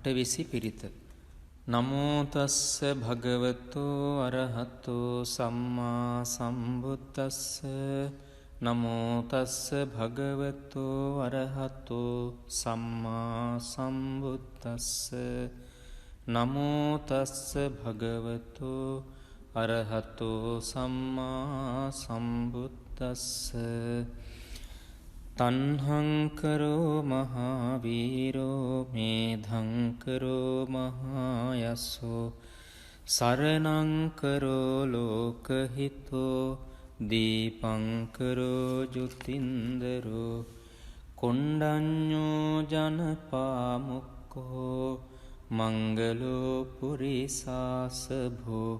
අටවිසි පිරිත. නමෝ තස්ස භගවතෝ අරහතෝ සම්මා සම්බුද්දස්ස. නමෝ තස්ස භගවතෝ අරහතෝ සම්මා සම්බුද්දස්ස. නමෝ තස්ස භගවතෝ අරහතෝ සම්මා සම්බුද්දස්ස. තණ්හංකරෝ මහාවීරෝ මේධංකරෝ මහායස්සෝ සරණංකරෝ ලෝකහිතෝ දීපංකරෝ ජුතින්දරෝ කොණ්ඩඤ්ඤෝ ජනපාමුක්ඛෝ මංගලෝ පුරිසාසභෝ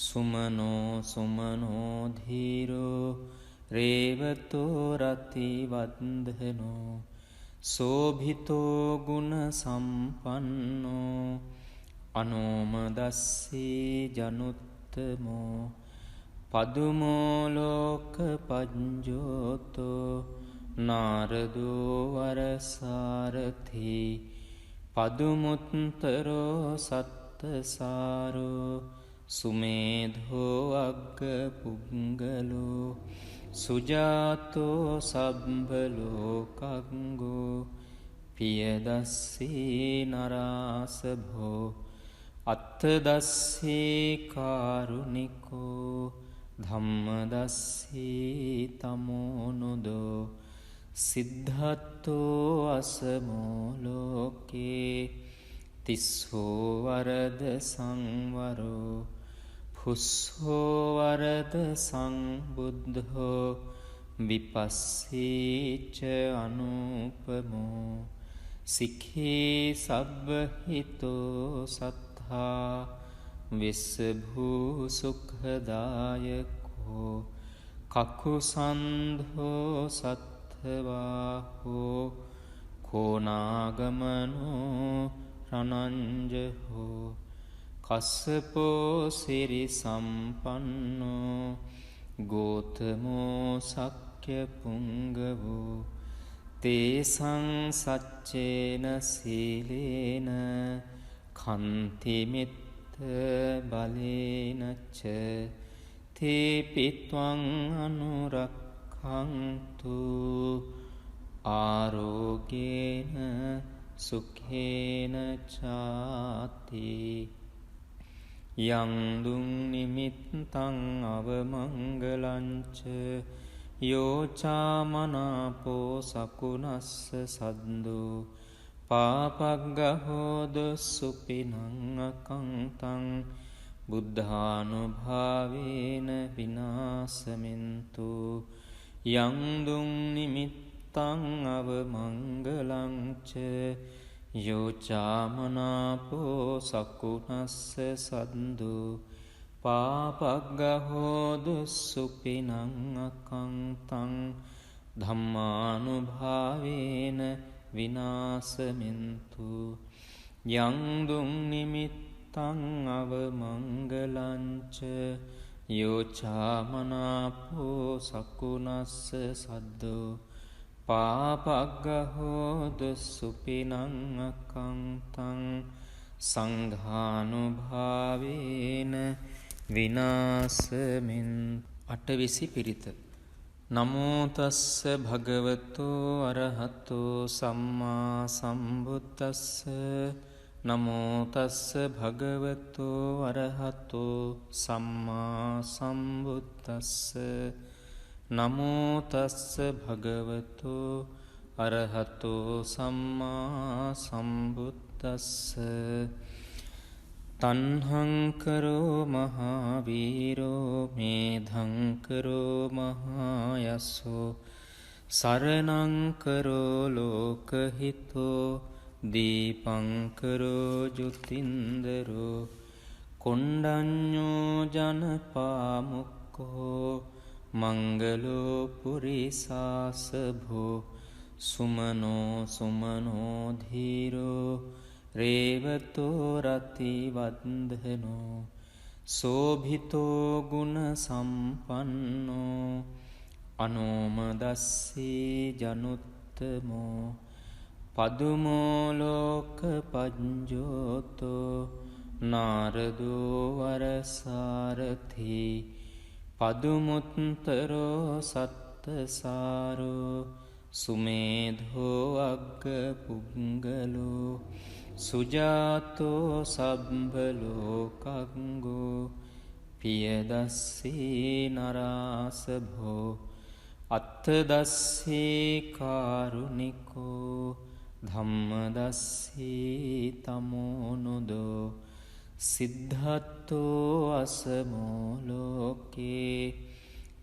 සුමනෝ සුමනෝ ධීරෝ රේවතෝ රතිවන්දනෝ සෝභිතෝ ගුණ සම්පන්නෝ අනෝමදස්සී ජනුත්තමෝ පදුමෝ ලෝක පඤ්ජෝතෝ නාරදෝ වරසාරථි පදුමුත්තරෝ සත්තසාරෝ සුමේධෝ අග්ග පුංගලෝ සුජාතෝ සබ්බලෝකංගෝ පියදස්සී නරාසභෝ අත්තදස්සී කාරුණිකෝ ධම්මදස්සී තමෝනුදෝ සිද්ධත්තෝ අසමෝ ලෝකේ තිස්සෝ වරද සංවරෝ පුස්සෝ වරද සංබුද්ධෝ විපස්සීච අනුපමෝ සික්ඛී සබ්බහිතෝ සත්තා විස්සභූ සුඛදායකෝ කකුසන්ධෝ සත්ථවාහෝ කෝනාගමනෝ රණංජහෝ කස්සපෝ සිරි සම්පන්නෝ ගෝතමෝ සක්්‍ය පුංගවෝ තේසං සච්චේන සීලේන කන්තිමිත්ත බලේනච්ච තේපිත්වං අනුරක්ඛන්තු ආරෝගේන සුඛේන චාති. යං දුං නිමිත්තං අවමංගලංච යෝචාමනාපෝ සකුණස්ස සද්දෝ පාපග්ගහෝද සුපිනං අකංතං බුද්ධානුභාවේන විනාසමින්තු. යං දුං නිමිත්තං අවමංගලංච යෝචාමනාපෝ සකුණස්ස සද්දෝ පාපග්ගහෝදු සුපිනං අකංතං ධම්මානුභාවේන විනාසමින්තු. යං දුං නිමිත්තං අවමංගලංච යෝචාමනාපෝ සකුණස්ස සද්දෝ පාපග්ගහෝදු සුපිනං අකංතං සංඝානුභාවේන විනාසමින්. අටවිසි පිරිත. නමෝ තස්ස භගවතෝ අරහතෝ සම්මා සම්බුද්දස්ස. නමෝ තස්ස භගවතෝ අරහතෝ සම්මා සම්බුද්දස්ස. නමෝ තස්ස භගවතෝ අරහතෝ සම්මා සම්බුද්දස්ස. තණ්හංකරෝ මහාවීරෝ මේධංකරෝ මහායස්සෝ සරණංකරෝ ලෝකහිතෝ දීපංකරෝ ජුතින්දරෝ කොණ්ඩඤ්ඤෝ ජනපාමුක්ඛෝ මංගලෝ පුරිසාසභෝ සුමනෝ සුමනෝ ධීරෝ රේවතෝ රතිවන්දනෝ සෝභිතෝ ගුණ සම්පන්නෝ අනෝමදස්සී ජනුත්තමෝ පදුමෝලෝක පජ්ජෝතෝ නාරදෝ වරසාරථි පදුමුත්තරෝ සත්තසාරෝ සුමේධෝ අග්ග පුංගලෝ සුජාතෝ සබ්බලෝකංගෝ පියදස්සී නරාසභෝ අත්තදස්සී කාරුණිකෝ ධම්මදස්සී තමෝනුදෝ සිද්ධත්තෝ අසමෝලෝකේ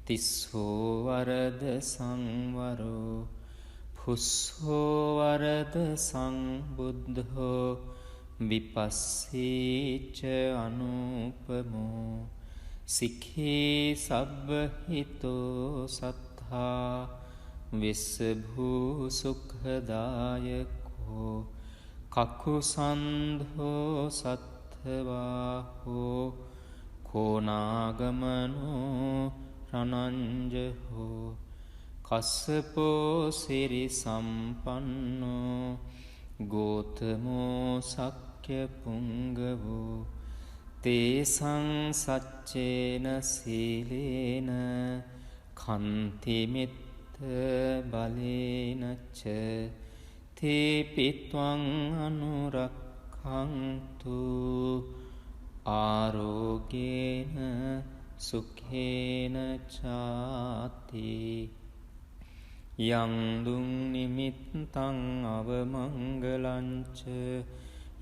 තිස්සෝ වරද සංවරෝ පුස්සෝ වරද සංබුද්ධෝ විපස්සීච අනුපමෝ සික්ඛී සබ්බහිතෝ සත්තා විස්සභූ සුඛදායකෝ කකුසන්ධෝ සත්ථවාහෝ කෝනාගමනෝ රණංජහෝ කස්සපෝ සිරි සම්පන්නෝ ගෝතමෝ සක්්‍ය පුංගවෝ තේසං සච්චේන සීලේන කන්තිමිත්ත බලේනච්ච තේපිත්වං අනුරක්ඛන්තු ආරෝගේන සුඛේන චාති යං දුං නිමිත්තං අවමංගලංච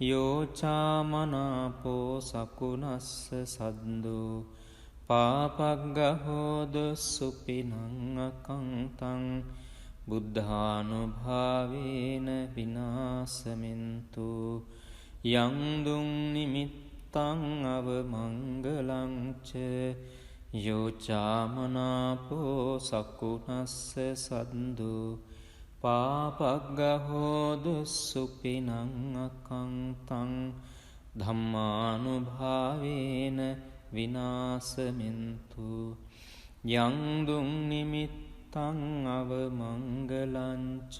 යෝචාමනාපෝ සකුනස්ස සද්දෝ පාපග්ගහෝද සුපිනං අකංතං බුද්ධානුභාවේන විනාසමින්තු යං දුං නිමිත්තං අවමංගලංච යෝචාමනාපෝ සකුනස්ස සද්දෝ පාපග්ගහෝදු සුපිනං අකංතං ධම්මානුභාවේන විනාසමින්තු යං දුං නිමිත්තං අවමංගලංච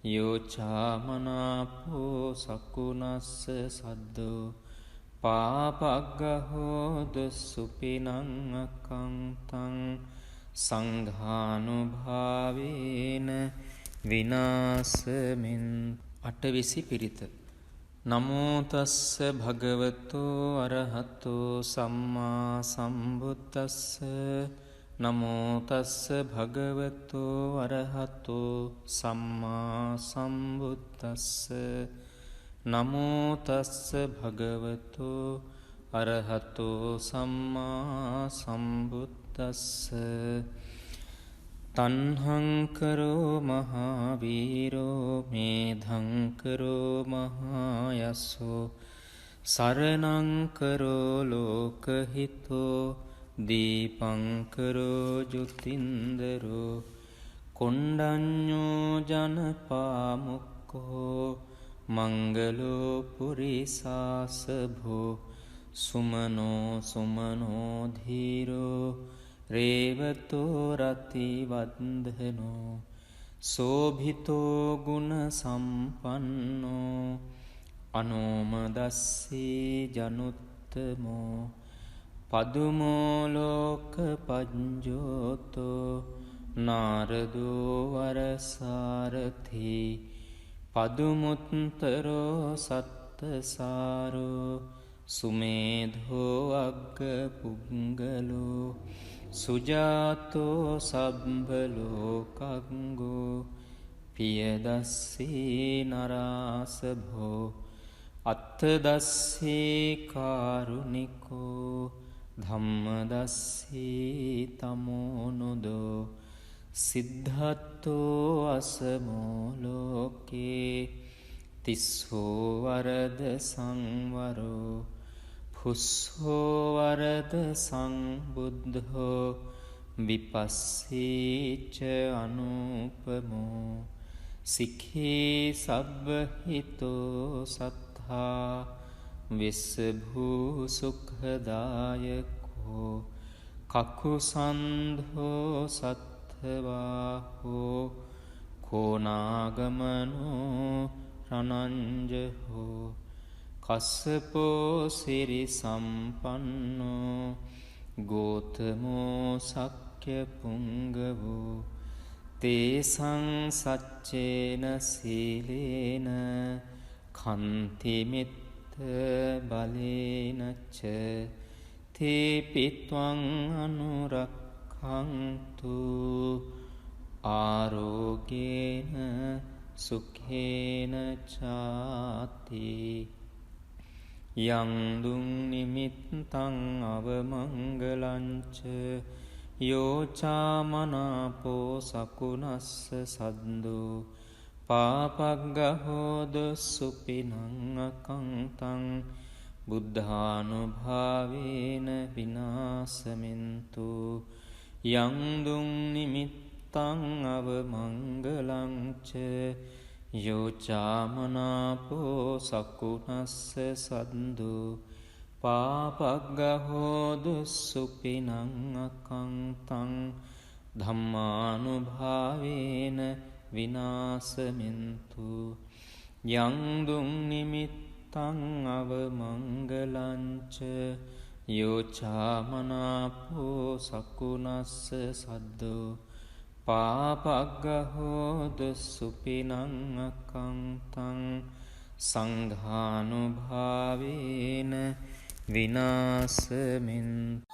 යෝචාමනාපෝ සකුනස්ස සද්දෝ පාපග්ගහෝදු සුපිනං අකංතං සංඝානුභාවේන විනාසමින් අටවිසි පිරිත. නමෝතස්ස භගවතෝ අරහතෝ සම්මා සම්බුද්දස්ස නමෝතස්ස භගවතෝ අරහතෝ සම්මා සම්බුද්දස්ස නමෝතස්ස භගවතෝ අරහතෝ සම්මා සම්බුද්දස්ස තන්හංකරෝ මහාවීරෝ මේධංකරෝ මහායස්සෝ සරණංකරෝ ලෝකහිතෝ දීපංකරෝ ජුතින්දරෝ කොණ්ඩඤ්ඤෝ ජනපාමුක්කෝ මංගලෝ පුරිසාසභෝ සුමනෝ සුමනෝ ධීරෝ රේවතෝ රති වන්දනෝ සෝභිතෝ ගුණ සම්පන්නෝ අනෝමදස්සී ජනුත්තමෝ පදුමෝලෝක පජ්ජෝතෝ නාරදෝ වරසාරථි පදුමුත්තරෝ සත්තසාරෝ සුමේධෝ අග්ග පුංගලෝ සුජාතෝ සබ්බලෝකංගෝ පියදස්සී නරාසභෝ අත්තදස්සී කාරුණිකෝ ධම්මදස්සී තමෝනුදෝ සිද්ධත්තෝ අසමෝලෝකේ තිස්සෝ වරද සංවරෝ පුස්සෝ වරද සංබුද්ධෝ විපස්සීච අනුපමෝ සික්ඛී සබ්බහිතෝ සත්තා විස්සභූ සුඛදායකෝ කකුසන්ධෝ සත්ථවාහෝ කෝනාගමනෝ රනංජහෝ කස්සපෝ සිරි සම්පන්නෝ ගෝතමෝ සක්්‍ය පුංගවෝ තේසං සච්චේන සීලේන කන්තිමිත්ත බලේනච්ච තේපිත්වං අනුරක්ඛන්තු ආරෝගේන සුඛේන චාති යං දුං නිමිත්තං අවමංගලංච යෝචාමනාපෝ සකුනස්ස සද්දෝ පාපග්ගහෝද සුපිනං අකංතං බුද්ධානුභාවේන විනාසමින්තු යං දුං නිමිත්තං අවමංගලංච යෝචාමනාපෝ සකුනස්ස සද්දෝ පාපග්ගහෝද සුපිනං අකංතං ධම්මානුභාවේන විනාසමින්තු යං දුං නිමිත්තං අවමංගලංච යෝචාමනාපෝ සකුනස්ස සද්දෝ පාපග්ගහෝද සුපිනං අකංතං සංඝානුභාවේන විනාසමින්තු